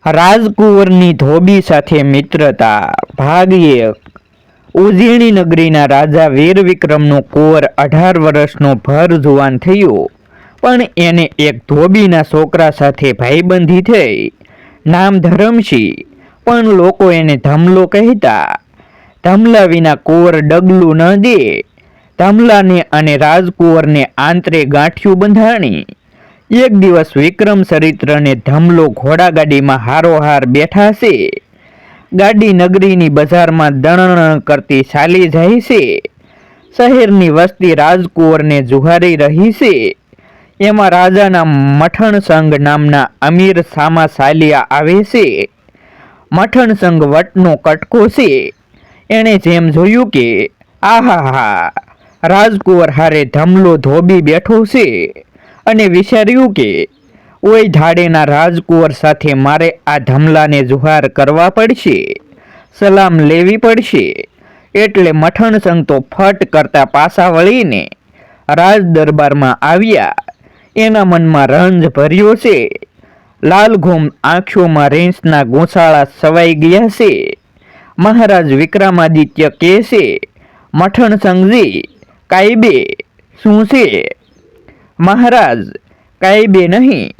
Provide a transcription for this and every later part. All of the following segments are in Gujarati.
રાજકુંવરની ધોબી સાથે મિત્રતા ભાગ 1। ઉજ્જૈની નગરીના રાજા વીર વિક્રમનો કુંવર 18 વર્ષનો ભર જુવાન થયો, પણ એને એક ધોબીના છોકરા સાથે ભાઈબંધી થઈ। નામ ધરમસિંહ, પણ લોકો એને ધમલો કહેતા। ધમલા વિના કુંવર ડગલું ન દે। ધમલાને અને રાજકુંવરને આંતરે ગાંઠિયું બંધાણી। એક દિવસ વિક્રમ ચરિત્રને ધમલો ઘોડાગાડીમાં હારોહાર બેઠા છે। ગાડી નગરીની બજારમાં દણણ કરતી ચાલી જાય છે। શહેરની વસ્તી રાજકુંવરને જુહારી રહી છે। એમાં રાજાના મઠણસંગ નામના અમીર સામા ચાલ્યા આવે છે। મઠણસંગ વટનો કટકો છે। એણે જેમ જોયું કે આહાહા, રાજકુંવર હારે ધમલો ધોબી બેઠો છે, અને વિચાર્યું કે ઓય ધાડેના રાજકુંવર સાથે મારે આ ધમલાને જુહાર કરવા પડશે, સલામ લેવી પડશે। એટલે મઠણસંગ તો ફટ કરતા પાછા વળીને રાજ દરબારમાં આવ્યા। એના મનમાં રંજ ભર્યો છે। લાલઘુમ આંખોમાં રેંસના ગોસાળા સવાઈ ગયા છે। મહારાજ વિક્રમાદિત્ય કહે છે, મઠણસંગજી, કાયબે શું છે? મહારાજ, કાયબે નહીં,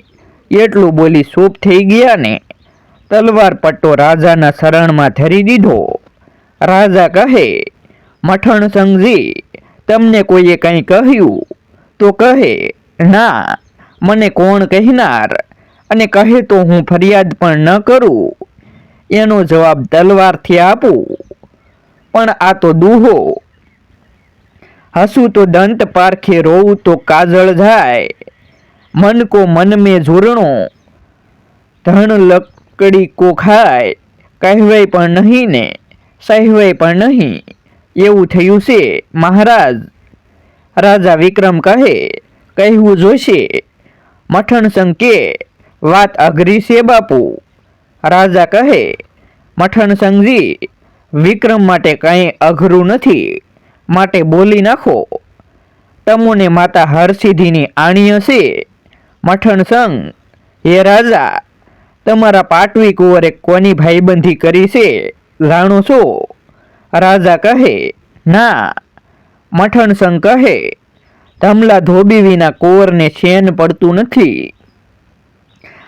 એટલું બોલી ચૂપ થઈ ગયા ને તલવાર પટ્ટો રાજાના શરણમાં ધરી દીધો। રાજા કહે, મઠણસંગજી, તમને કોઈએ કંઈ કહ્યું તો કહે? ના, મને કોણ કહેનાર, અને કહે તો હું ફરિયાદ પણ ન કરું। એનો જવાબ તલવારથી આપું, પણ આ તો દુહો। હસું તો દંત પારખે, રોવું તો કાજળ જાય। મન કો મન મેં ઝૂરણો, ધન લકડી કો ખાય। કહેવાય પણ નહીં ને સહેવાય પણ નહીં, એવું થયું છે મહારાજ। રાજા વિક્રમ કહે, કહેવું જોઈશે। મઠણસંગ કે, વાત અઘરી છે બાપુ। રાજા કહે, મઠણસંગજી, વિક્રમ માટે કંઈ અઘરું નથી, માટે બોલી નાખો। તમોને માતા હરસિદ્ધિની આણ્ય છે। મઠણસંગ, હે રાજા, તમારા પાટવી કુંવરે કોની ભાઈબંધી કરી છે જાણો છો? રાજા કહે, ના। મઠણસંગ કહે, ધમલા ધોબી વિના કુંવરને ચેન પડતું નથી।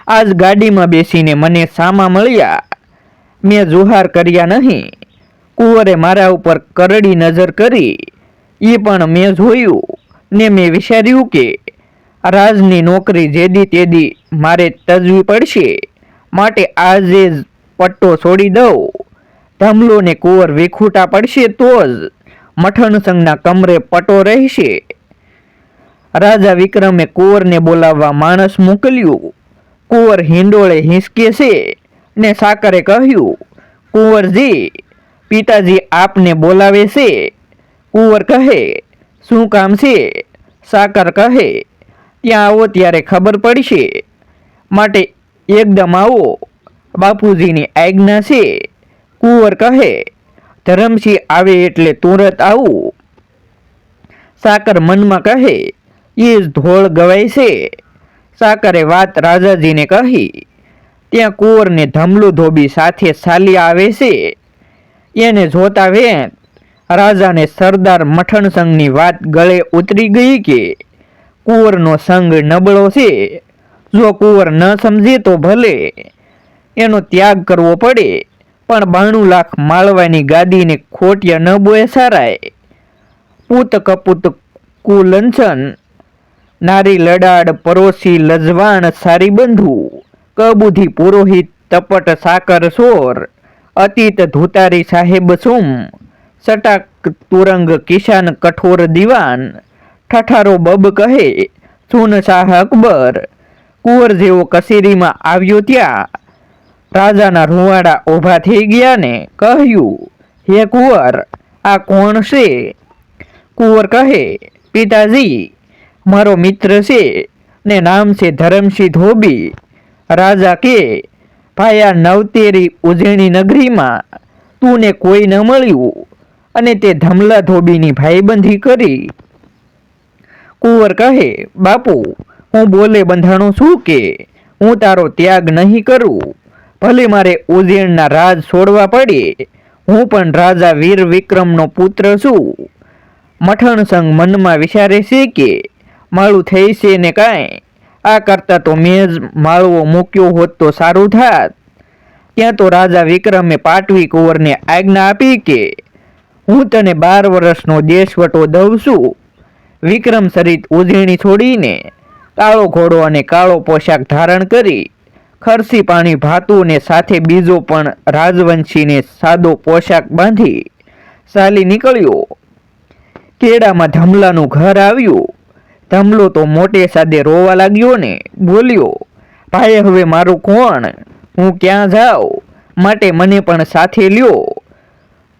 આજ ગાડીમાં બેસીને મને સામા મળ્યા, મેં જુહાર કર્યા નહીં। કુંવરે મારા ઉપર કરડી નજર કરી, એ પણ મેં જોયું, ને મેં વિચાર્યું કે રાજની નોકરી જેદી તેદી મારે તજવી પડશે, માટે આજે જ પટ્ટો છોડી દઉં। ધમલો ને કુંવર વિખૂટા પડશે તો જ મઠણસંગના કમરે પટ્ટો રહેશે। રાજા વિક્રમે કુંવરને બોલાવવા માણસ મોકલ્યું। કુંવર હિંડોળે હિંચકે છે ને સાકરે કહ્યું, કુંવરજી, પિતાજી આપને બોલાવે છે। કુંવર કહે, શું કામ છે? સાકર કહે, ત્યાં આવો ત્યારે ખબર પડશે, માટે એકદમ આવો, બાપુજીની આજ્ઞા છે। કુંવર કહે, ધરમસિંહ આવે એટલે તુરત આવું। સાકર મનમાં કહે, એ જ ધોળ ગવાય છે। સાકરે વાત રાજાજીને કહી। ત્યાં કુંવરને ધમલું ધોબી સાથે ચાલ્યા આવે છે। એને જોતા વેંત રાજાને સરદાર મઠણસંગની વાત ગળે ઉતરી ગઈ કે કુંવરનો સંગ નબળો છે। જો કુંવર ન સમજે તો ભલે, એનો ત્યાગ કરવો પડે, પણ 92 લાખ માળવાની ગાદીને ખોટિયા ન બેસારાય। પૂત કપૂત કુલંછન, નારી લડાડ પરોસી લજવાણ સારી બંધુ। કબુધી પુરોહિત તપટ સાકર સોર, અતીત ધુતારી સાહેબ સુમ। સટાક તુરંગ કિસાન કઠોર દીવાન, ઠઠારો બબ કહે સુન શાહ અકબર। કુંવર જેવો કચેરીમાં આવ્યો ત્યાં રાજાના રૂવાડા ઊભા થઈ ગયા ને કહ્યું, હે કુંવર, આ કોણ છે? કુંવર કહે, પિતાજી, મારો મિત્ર છે ને નામ છે ધરમસિંહ ધોબી। રાજા કે, ભાઈ, આ નવતેરી ઉજ્જૈની નગરીમાં તું ને કોઈ ન મળ્યું, અને તે ધમલા ધોબીની ભાઈબંધી કરી। કુંવર કહે, બાપુ, હું બોલે બંધાણો છું કે હું તારો ત્યાગ નહીં કરું। ભલે મારે ઉજ્જૈનના રાજ છોડવા પડે, હું પણ રાજા વીર વિક્રમનો પુત્ર છું. મઠણ સંગ મનમાં વિચારે છે કે મારું થઈ છે ને કાંઈ, આ કરતાં તો મેં જ માળવો મૂક્યો હોત તો સારું થાત. ત્યાં તો રાજા વિક્રમે પાટવી કુંવરને આજ્ઞા આપી કે હું તને 12 વર્ષનો દેશવટો દઉં છું. વિક્રમ સરિત ઉજ્જૈની છોડીને કાળો ઘોડો અને કાળો પોશાક ધારણ કરી ખરસી પાણી ભાતું ને સાથે બીજો પણ રાજવંશીને સાદો પોશાક બાંધી ચાલી નીકળ્યો. કેડામાં ધમલાનું ઘર આવ્યું. ધમલો તો મોટે સાદે રોવા લાગ્યો ને બોલ્યો, ભાઈ હવે મારું કોણ, હું ક્યાં જાઉં, માટે મને પણ સાથે લ્યો.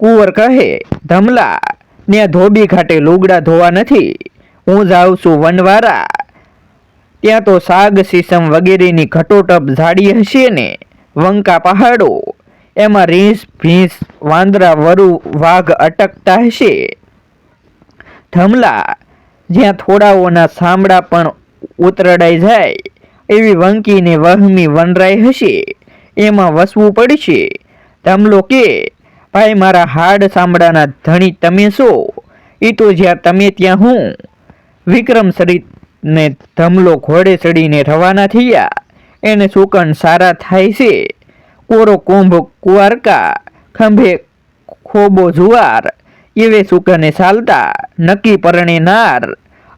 કુંવર કહે, ધમલા, ત્યાં ધોબી ઘાટે લુગડા ધોવા નથી, હું જાઉં છું વનવારા. ત્યાં તો સાગ સીસમ વગેરેની ઘટોટપ ઝાડી હશે ને વંકા પહાડો, એમાં રીંછ ભીંસ વાંદરા વરુ વાઘ અટકતા હશે. ધમલા, જ્યાં થોડાઓના સાંભળા પણ ઉતરડાઈ જાય એવી વંકી ને વહમી વનરાઈ હશે, એમાં વસવું પડશે. ધમલો કે, ભાઈ મારા હાડ સાંભળાના ધણી તમે છો, એ તો જ્યાં તમે ત્યાં હું. વિક્રમ સરિત ને ધમલો ઘોડે ચડીને રવાના થયા. એને સુકન સારા થાય છે. કોરો કુંભ કુવારકા, ખંભે ખોબો જુવાર, એવે સુકને ચાલતા નક્કી પરણે નાર.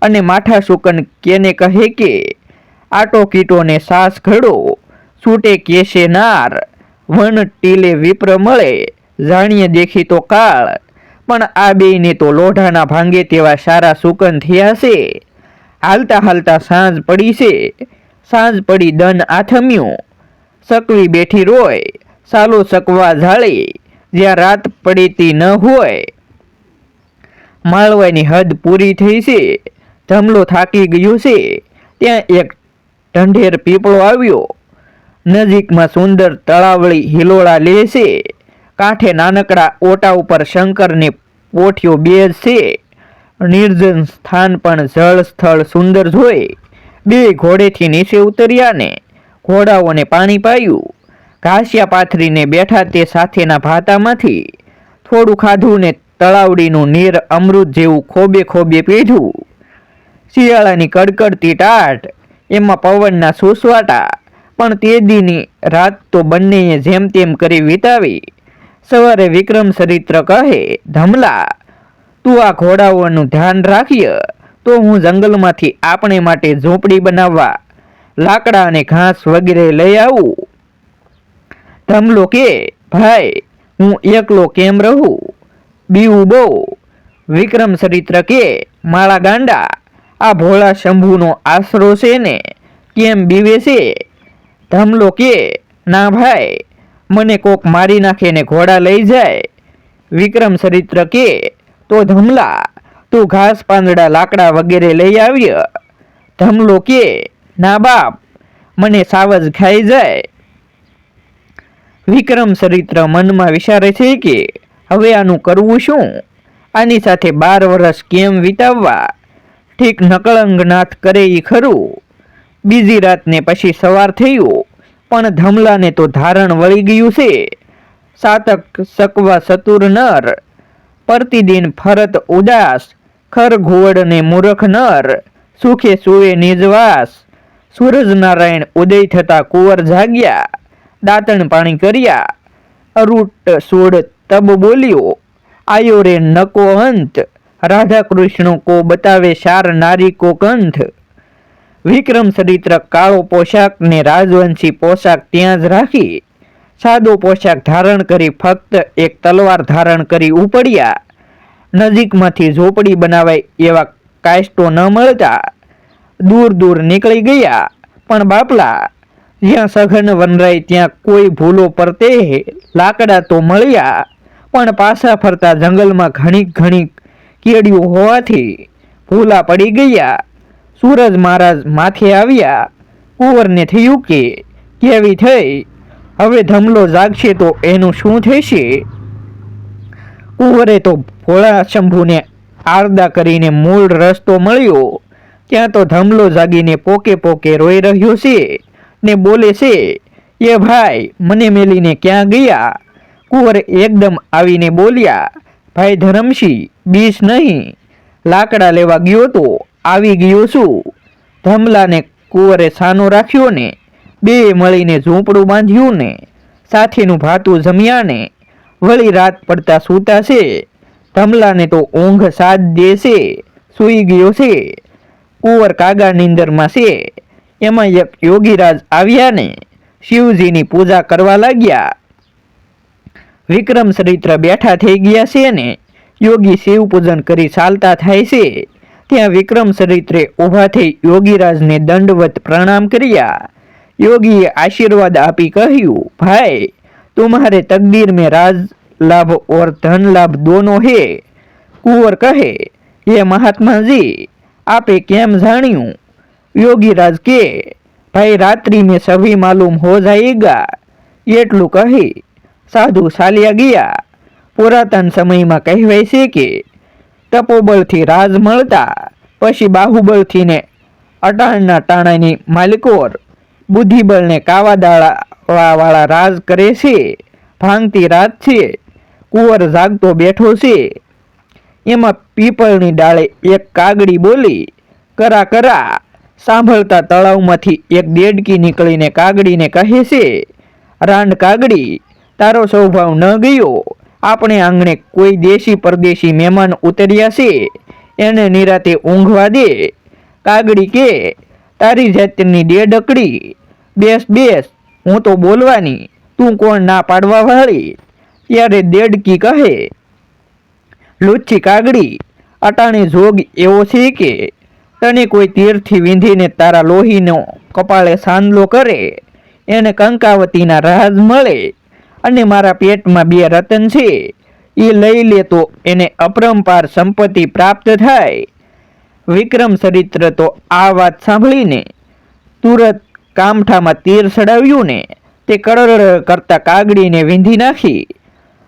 અને માઠા સુકન કેને કહે કે આટો કીટોને સાસ ઘડો, છૂટે કેશે નાર. વન ટીલે વિપ્ર મળે, જાણીએ દેખી તો કાળ. પણ આ બેયને તો લોઢાના ભાંગે તેવા સારા સુકન થયા છે. હાલતા હાલતા સાંજ પડી છે. સાંજ પડી દન આથમ્યું. સકવી બેઠી રોય, સાલો સકવા ઝાળી, જ્યાં રાત પડેતી ન હોય. માળવાની હદ પૂરી થઈ છે. ધમલો થાકી ગયો છે. ત્યાં એક ઢંઢેર પીપળો આવ્યો. નજીકમાં સુંદર તળાવળી હિલોળા લે છે. કાંઠે નાનકડા ઓટા ઉપર શંકરને પોઠિયો બેજ છે. નિર્જન સ્થાન પણ જળ સ્થળ સુંદર જોઈ બે ઘોડેથી નીચે ઉતર્યા ને ઘોડાઓને પાણી પાયું. ઘાસિયા પાથરીને બેઠા તે સાથેના ભાતામાંથી થોડું ખાધું ને તળાવડીનું નીર અમૃત જેવું ખોબે ખોબે પીધું. શિયાળાની કડકડતી ટાટ, એમાં પવનના સુસવાટા. પણ તે દીની રાત તો બંનેએ જેમ તેમ કરી વિતાવી. સવારે વિક્રમ ચરિત્ર કહે, ધમલા, તું આ ઘોડાઓનું ધ્યાન રાખીએ તો હું જંગલમાંથી આપણે માટે ઝૂંપડી બનાવવા લાકડા અને ઘાસ વગેરે લઈ આવું. ધમલો કે, ભાઈ હું એકલો કેમ રહું, બીવું બહુ. વિક્રમ ચરિત્ર કે, માળા ગાંડા, આ ભોળા શંભુનો આશરો છે ને કેમ બીવે છે. ધમલો કે, ના ભાઈ, મને કોક મારી નાખે ને ઘોડા લઈ જાય. વિક્રમ ચરિત્ર કે, તો ધમલા, તું ઘાસ પાંદડા લાકડા વગેરે લઈ આવ્ય. ધમલો કે, ના બાપ, મને સાવજ ખાઈ જાય. વિક્રમ ચરિત્ર મનમાં વિચારે છે કે હવે આનું કરવું શું, આની સાથે 12 વર્ષ કેમ વિતાવવા. ઠીક નકળંગનાથ કરે ઈ ખરું. બીજી રાતને પછી સવાર થયું, પણ ધમલાને તો ધારણ વળી ગયું છે. સાતક સકવા ચતુર નર, પ્રતિદિન ફરત ઉદાસ. ખર ઘુવડને મૂર્ખ નર, સુખે સુવે નિજવાસ. સૂરજનારાયણ ઉદય થતા કુંવર જાગ્યા, દાંતણ પાણી કર્યા. અરૂટ સોડ તબ બોલ્યો, આયો રે નકો અંત. રાધા કૃષ્ણ કો બતાવે શાર નારી કો કંથ. વિક્રમ ચરિત્ર કાળો પોશાક ને રાજવંશી પોશાક ત્યાં જ રાખી સાદો પોશાક ધારણ કરી ફક્ત એક તલવાર ધારણ કરી ઉપડ્યા. નજીકમાંથી ઝોપડી બનાવાય એવા કાયસ્ટો ન મળતા દૂર દૂર નીકળી ગયા. પણ બાપલા, જ્યાં સઘન વનરાય ત્યાં કોઈ ભૂલો પરતે લાકડા તો મળ્યા, પણ પાછા ફરતા જંગલમાં ઘણી ઘણી કેડીઓ હોવાથી ભૂલા પડી ગયા. સૂરજ મહારાજ માથે આવ્યા. કુંવરને થયું કે કેવી થઈ, હવે ધમલો જાગશે તો એનું શું થશે. કુંવરે તો ભોળા શંભુને આરદા કરીને મૂળ રસ્તો મળ્યો. ત્યાં તો ધમલો જાગીને પોકે પોકે રોઈ રહ્યો છે ને બોલે છે એ ભાઈ મને મેલીને ક્યાં ગયા? કુંવર એકદમ આવીને બોલ્યા, ભાઈ ધરમસિંહ, બીસ નહીં, લાકડા લેવા ગયો તો આવી ગયો છું. ધમલાને કુંવરે સાનો રાખ્યો ને બે મળીને ઝૂંપડું બાંધ્યું ને સાથેનું ભાતું જમ્યા ને વળી રાત પડતા સૂતા છે. ધમલાને તો ઊંઘ સાથ દે છે, સૂઈ ગયો છે. કુંવર કાગા નીંદરમાં છે. એમાં એક યોગીરાજ આવ્યા ને શિવજીની પૂજા કરવા લાગ્યા. વિક્રમ ચરિત્ર બેઠા થઈ ગયા છે ને યોગી શિવ પૂજન કરી ચાલતા થાય છે. ત્યાં વિક્રમ ચરિત્રે ઊભા થઈ યોગીરાજને દંડવત પ્રણામ કર્યા. યોગીએ આશીર્વાદ આપી કહ્યું, ભાઈ तुम्हारे तकदीर में राज लाभ और धन लाभ दोनों है. कुंवर कहे, ये महात्मा जी आपे केम जानिયું? योगीराज के, भाई रात्रि में सभी मालूम हो जाएगा. એટલું કહી સાધુ ચાલ્યા ગયા. પુરાતન સમયમાં કહેવાય છે કે તપોબળથી રાજ મળતા પછી બાહુબળથી ને અટાણના ટાણાની માલિકોર બુદ્ધિબળને કાવા દાળા વાળા રાજ કરે છે. ભાંગતી રાત છે. કુંવર જાગતો બેઠો છે. એમાં પીપળની ડાળે એક કાગડી બોલી, કરા કરા. સાંભળતા તળાવમાંથી એક દેડકી નીકળીને કાગડીને કહે છે, રાંડ કાગડી, તારો સ્વભાવ ન ગયો. આપણે આંગણે કોઈ દેશી પરદેશી મહેમાન ઉતર્યા છે, એને નિરાતે ઊંઘવા દે. કાગડી કે, તારી જાતની દેડકડી, બેસ બેસ, હું તો બોલવાની, તું કોણ ના પાડવા વાળી? ત્યારે દેડકી કહે, લુચ્છી કાગડી, અટાણે જોગ એવો છે કે તને કોઈ તીરથી વીંધીને તારા લોહીનો કપાળે સાંદલો કરે, એને કંકાવતીના રાજ મળે. અને મારા પેટમાં 2 રતન છે, એ લઈ લે તો એને અપરંપાર સંપત્તિ પ્રાપ્ત થાય. વિક્રમ ચરિત્ર તો આ વાત સાંભળીને તુરત કામઠામાં તીર ચડાવ્યું ને તે કડર કરતા કાગડીને વીંધી નાખી.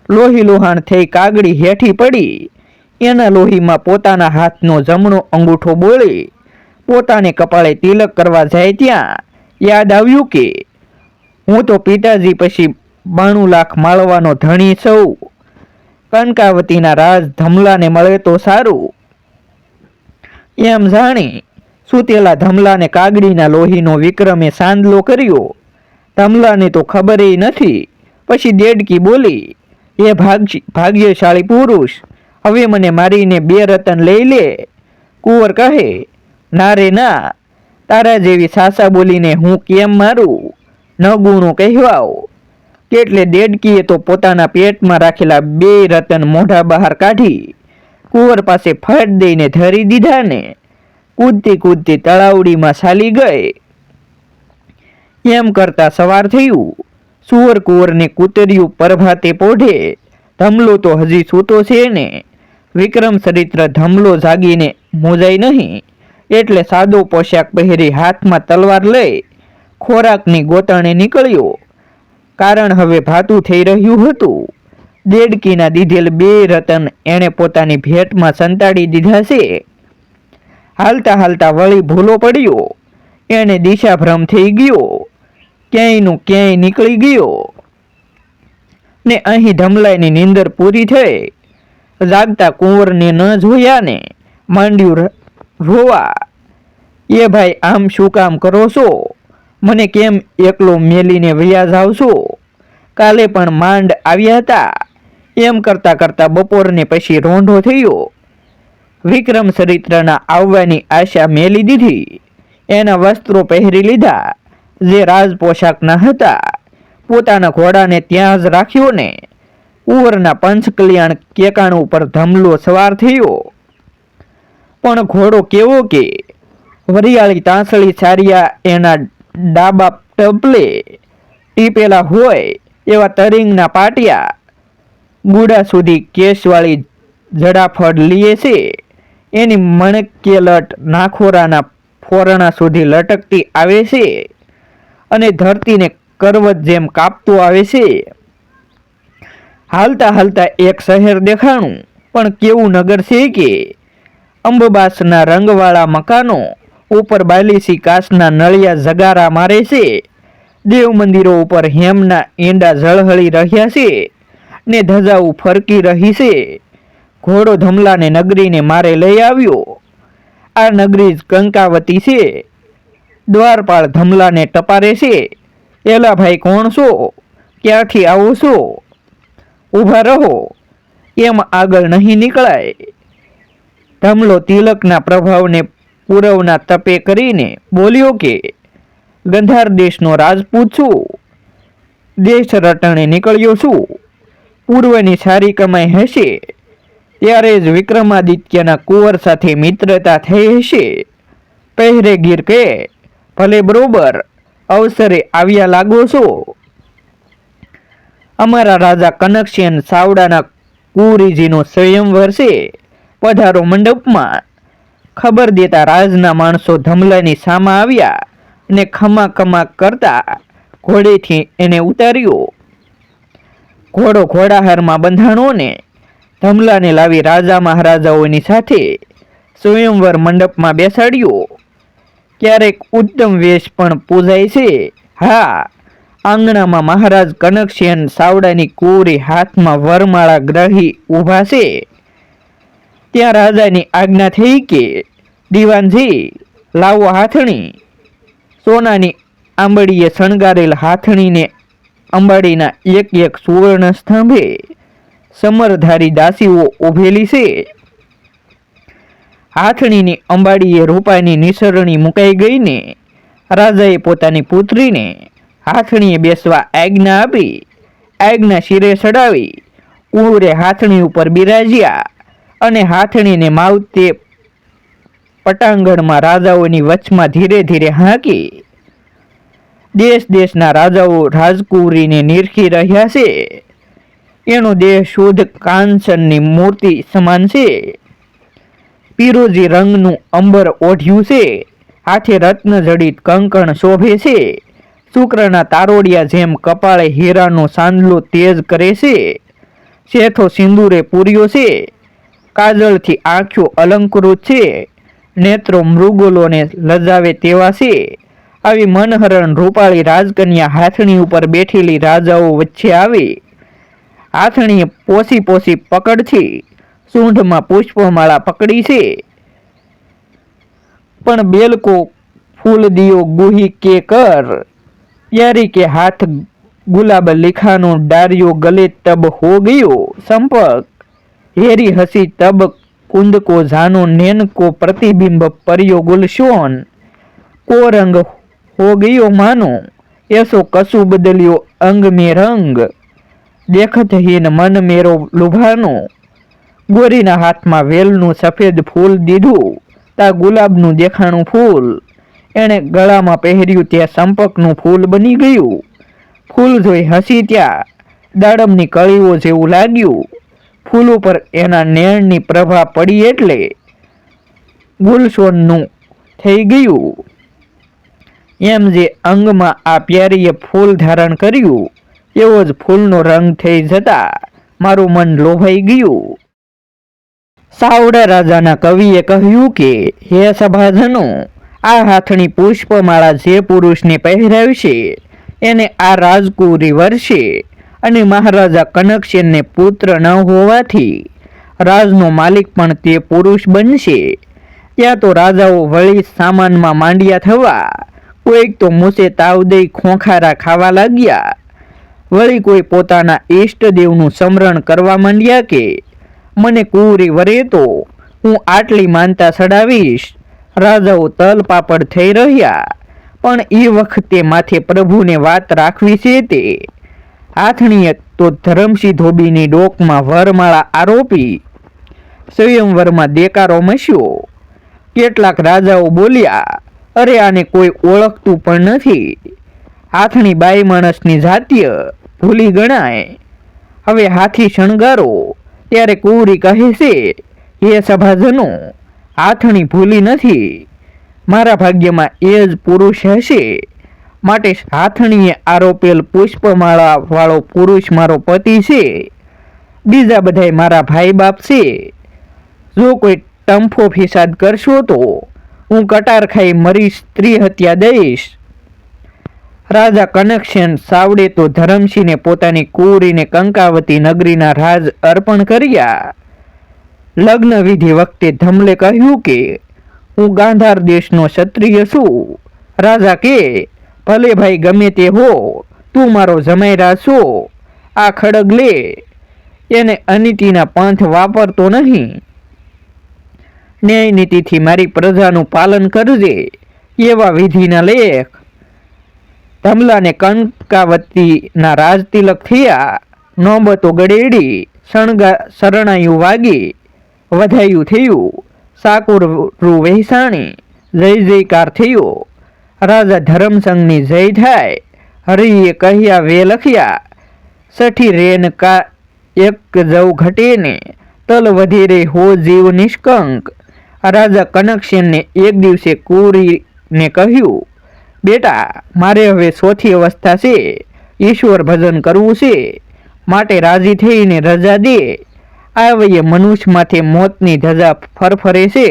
લોહી લોહાણ થઈ કાગડી હેઠી પડી. એના લોહીમાં પોતાના હાથનો જમણો અંગૂઠો બોળી પોતાને કપાળે તિલક કરવા જાય ત્યાં યાદ આવ્યું કે હું તો પિતાજી પછી 92 લાખ માળવાનો ધણી સૌ. કનકાવતીના રાજ ધમલાને મળે તો સારું. એમ જાણી સૂતેલા ધમલાને કાગડીના લોહીનો વિક્રમે સાંદલો કર્યો. ધમલાને તો ખબરેય નથી. પછી દેડકી બોલી, એ ભાગ્યશાળી પુરુષ, હવે મને મારીને 2 રતન લઈ લે. કુંવર કહે, ના રે ના, તારા જેવી સાસા બોલીને હું કેમ મારું? ન ગુણો કહેવાઓ. એટલે દેડકીએ તો પોતાના પેટમાં રાખેલા 2 રતન મોઢા બહાર કાઢી કુંવર પાસે ફટ દઈને ધરી દીધા ને કૂદતી કૂદતી તળાવડીમાં ચાલી ગઈ. એમ કરતા સવાર થયું. સુવર કુંવરને કૂતર્યું પ્રભાતે પોઢે. ધમલો તો હજી સૂતો છે ને. વિક્રમ ચરિત્ર ધમલો જાગીને મોજાય નહીં એટલે સાદો પોશાક પહેરી હાથમાં તલવાર લઈ ખોરાકની ગોતણે નીકળ્યો. કારણ હવે ભાતું થઈ રહ્યું હતું. દેડકીના દીધેલ 2 રતન એણે પોતાની ભેટમાં સંતાડી દીધા છે. હાલતા હાલતા વળી ભૂલો પડ્યો. એને દિશાભ્રમ થઈ ગયો. ક્યાંયનું ક્યાંય નીકળી ગયો ને અહીં ધમલાની નીંદર પૂરી થઈ. જાગતા કુંવરને ન જોયા ને માંડ્યું રોવા. એ ભાઈ આમ શું કામ કરો છો? મને કેમ એકલો મેલીને વયા જાવ છો? કાલે પણ માંડ આવ્યા હતા. એમ કરતા કરતા બપોરને પછી રોંઢો થયો. વિક્રમ ચરિત્રના આવવાની આશા મેલી દીધી. એના વસ્ત્રો પહેરી લીધા જે રાજ પોશાકના હતા. પોતાના ઘોડાને ત્યાં જ રાખ્યો ને કુંવરના પંચકલ્યાણ કેકાણ ઉપર ધમલો સવાર થયો. પણ ઘોડો કેવો કે વરિયાળી તાંસળી સારિયા એના ડાબા ટપલે ટીપેલા હોય એવા તરિંગના પાટિયા ગુડા સુધી કેસવાળી જડાફળ લીએ છે. એની મણકેલટ નાખોરાના ફોરણા સુધી લટકતી આવે છે અને ધરતીને કરવત જેમ કાપતું આવે છે. હાલતા હાલતા એક શહેર દેખાણું. પણ કેવું નગર છે કે અંબબાસના રંગવાળા મકાનો ઉપર બાલીસી કાચના નળિયા જગારા મારે છે. દેવ મંદિરો ઉપર હેમના એંડા ઝળહળી રહ્યા છે ને ધજાઓ ફરકી રહી છે. ઘોડો ધમલાને નગરીને મારે લઈ આવ્યો. આ નગરી જ કંકાવતી છે. દ્વારપાળ ધમલાને ટપારે છે. એલા ભાઈ, કોણ છો? ક્યાંથી આવો છો? ઊભા રહો, એમ આગળ નહીં નીકળાય. ધમલો તિલકના પ્રભાવને પૂરવના તપે કરીને બોલ્યો કે ગંધાર દેશનો રાજપૂત છું. દેશ રટણે નીકળ્યો છું. પૂર્વની સારી કમાઈ હશે ત્યારે જ વિક્રમાદિત્યના કુંવર સાથે મિત્રતા થઈ હશે. પહેરેગીર કે ભલે બરોબર અવસરે આવ્યા લાગો છો. અમારા રાજા કનકસેન સાવડાના કુંવરીજીનો સ્વયંવર છે. પધારો મંડપમાં. ખબર દેતા રાજના માણસો ધમલાની સામા આવ્યા ને ખમા ખમા કરતા ઘોડેથી એને ઉતાર્યો. ઘોડો ઘોડાહારમાં બંધાણો ને ધમલાને લાવી રાજા મહારાજાઓની સાથે સ્વયંવર મંડપમાં બેસાડ્યો. ક્યારેક ઉત્તમ વેશ પણ પૂજાય છે. હા, આંગણામાં મહારાજ કનકસેન સાવડાની કુંવરી હાથમાં વરમાળા ગ્રહી ઊભા છે. ત્યાં રાજાની આજ્ઞા થઈ કે દીવાનજી, લાવો હાથણી. સોનાની આંબળીએ શણગારેલ હાથણીને અંબાડીના એક એક સુવર્ણ સ્તંભે સમરધારી દાસીઓ ઉભેલી છે. હાથણીની અંબાડીએ રૂપાની નિસરણી મુકાઈ ગઈને રાજાએ પોતાની પુત્રીને હાથણીએ બેસવા આજ્ઞા આપી. આજ્ઞા શિરે ચડાવી કુંવરે હાથણી ઉપર બિરાજ્યા અને હાથણીને માવતે પટાંગણમાં રાજાઓની વચમાં ધીરે ધીરે હાંકી. દેશ દેશના રાજાઓ રાજકુંવરીને નિરખી રહ્યા છે. એનો દેહ શુદ્ધ કાંચનની મૂર્તિ સમાન છે. પીરોજી રંગનું અંબર ઓઢ્યું છે. હાથે રત્ન જડિત કંકણ શોભે છે. શુક્રના તારોડિયા જેમ કપાળે હીરાનો સાંદલો તેજ કરે છે. શેઠો સિંદૂરે પૂર્યો છે. કાજળથી આંખો અલંકૃત છે. નેત્રો મૃગોલોને લજાવે તેવા છે. આવી મનહરણ રૂપાળી રાજકન્યા હાથણી ઉપર બેઠેલી રાજાઓ વચ્ચે આવી. હાથણીએ પોસી પોસી પકડથી સૂંઢમાં પુષ્પમાળા પકડી છે. પણ બેલકો ફૂલ દિયો ગુહી કે કર, યારી કે હાથ ગુલાબ लिखानो डारियो गले तब हो गयो संपर्क, हेरी हसी तब कुंद को जानो नैन को प्रतिबिंब परियो गुलशोन, को रंग हो गयो मानो ऐसो कसु बदलियो अंग में रंग, देखत हीन मन मेरो लुभानो, गोरीना हाथमां वेलનું સફેદ ફૂલ દીધું તા ગુલાબનું દેખાણું ફૂલ, એણે ગળામાં પહેર્યું ત્યાં સંપકનું ફૂલ બની ગયું. ફૂલ જોઈ હસી ત્યાં દાડમની કળીઓ જેવું લાગ્યું. ફૂલ ઉપર એના નેણની પ્રભા પડી એટલે ગુલશોનનું થઈ ગયું. એમ જે અંગમાં આ પ્યારીએ ફૂલ ધારણ કર્યું એવો જ ફૂલનો રંગ થઈ જતા મારું મન લોભાઈ ગયું. સાવડા રાજાના કવિએ કહ્યું કે હે સભાજનો, આ હાથણી પુષ્પમાળા જે પુરુષને પહેરાવશે એને આ રાજકુંવરી વરસે અને મહારાજા કનકસેનને પુત્ર ન હોવાથી રાજનો માલિક પણ તે પુરુષ બનશે. ત્યાં તો રાજાઓ વળી સામાનમાં માંડ્યા થવા, કોઈક તો મૂસે તાવ દઈ ખોખારા ખાવા લાગ્યા, વળી કોઈ પોતાના ઈષ્ટદેવનું સ્મરણ કરવા માંડ્યા કે મને કુંવરી વરે તો હું આટલી માનતા ચડાવીશ. રાજાઓ તલ પાપડ થઈ રહ્યા, પણ એ વખતે માથે પ્રભુને વાત રાખવી છે તે હાથણીએ તો ધરમસિંહ ધોબીની ડોકમાં વરમાળા આરોપી સ્વયંવરમાં દેકારો મસ્યો. કેટલાક રાજાઓ બોલ્યા, અરે આને કોઈ ઓળખતું પણ નથી, હાથણી બાઈ માણસની જાત્ય ભૂલી ગણાય, હવે હાથી શણગારો. ત્યારે કુંવરી કહે છે, હે સભાજનો, હાથણી ભૂલી નથી, મારા ભાગ્યમાં એ જ પુરુષ હશે, માટે હાથણીએ આરોપેલ પુષ્પમાળા વાળો પુરુષ મારો પતિ છે, બીજા બધાય મારા ભાઈ બાપ છે. જો કોઈ ટંફો ફિસાદ કરશો તો હું કટાર ખાઈ મરી સ્ત્રી હત્યા દઈશ. રાજા કનકસેન સાવડે તો ધરમસિંહને પોતાની કુંવરીને કંકાવતી નગરીના રાજ અર્પણ કર્યા. લગ્ન વિધિ વખતે ધમલે કહ્યું કે હું ગાંધાર દેશનો ક્ષત્રિય છું. રાજા કે ભલે ભાઈ ગમે તે હો, તું મારો જમાઈરા છો. આ ખડગ લે, એને અનીતિના પંથ વાપરતો નહીં. ન્યાય નીતિથી મારી પ્રજાનું પાલન કરજે. એવા વિધિના લેખ ધમલાને કંકાવતીના રાજતિલક થયા. નોબતો ગળેડી, શરણાયું વાગી, વધાયું થયું. સાકુરું વહેસાણી, જય જયકાર થયો. રાજા ધરમસંઘની જય થાય. હરિએ કહ્યા વે લખ્યા, સઠી રેન કા એક જવ ઘટે ને, તલ વધેરે હો જીવ નિષ્કંક. રાજા કનકસેનને એક દિવસે કુંવરીને કહ્યું, બેટા મારે હવે ચોથી અવસ્થા છે, ઈશ્વર ભજન કરવું છે, માટે રાજી થઈને રજા દે. આવયે મનુષ્ય માથે મોતની ધજા ફરફરે છે.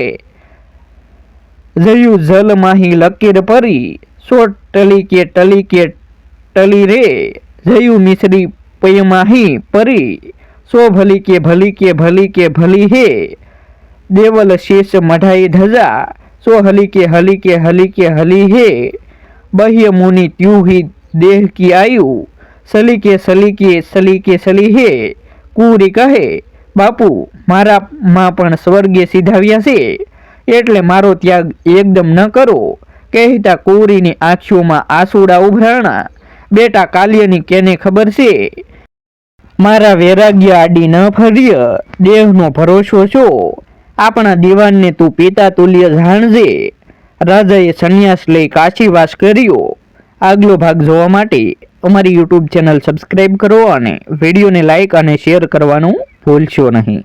જયું જલ માહી લકીર પરી, સોટ ટલી કે ટલી રે. જયું મિશ્રી પયમાહી પરી, સો ભલી કે ભલી હે. દેવલ શેષ મઢાઈ ધજા, સો હલી કે હલી હે. બહ્ય મુનિ ત્યુહી દેહ કી આયુ, સલી કે સલી હે. કુંવરી કહે, બાપુ મારામાં પણ સ્વર્ગે સીધાવ્યા છે, એટલે મારો ત્યાગ એકદમ ન કરો. કહેતા કુંવરીની આંખોમાં આંસુડા ઉભરાણા. બેટા કાલ્યની કેને ખબર છે, મારા વૈરાગ્ય આડી ન ફર્ય, દેહનો ભરોસો છો. આપણા દીવાનને તું પિતા તુલ્ય જાણજે. રાજાએ સંન્યાસ લઈ કાશીવાસ કર્યો. આગલો ભાગ જોવા માટે અમારી યુટ્યુબ ચેનલ સબસ્ક્રાઈબ કરો અને વિડીયોને લાઈક અને શેર કરવાનું ભૂલશો નહીં.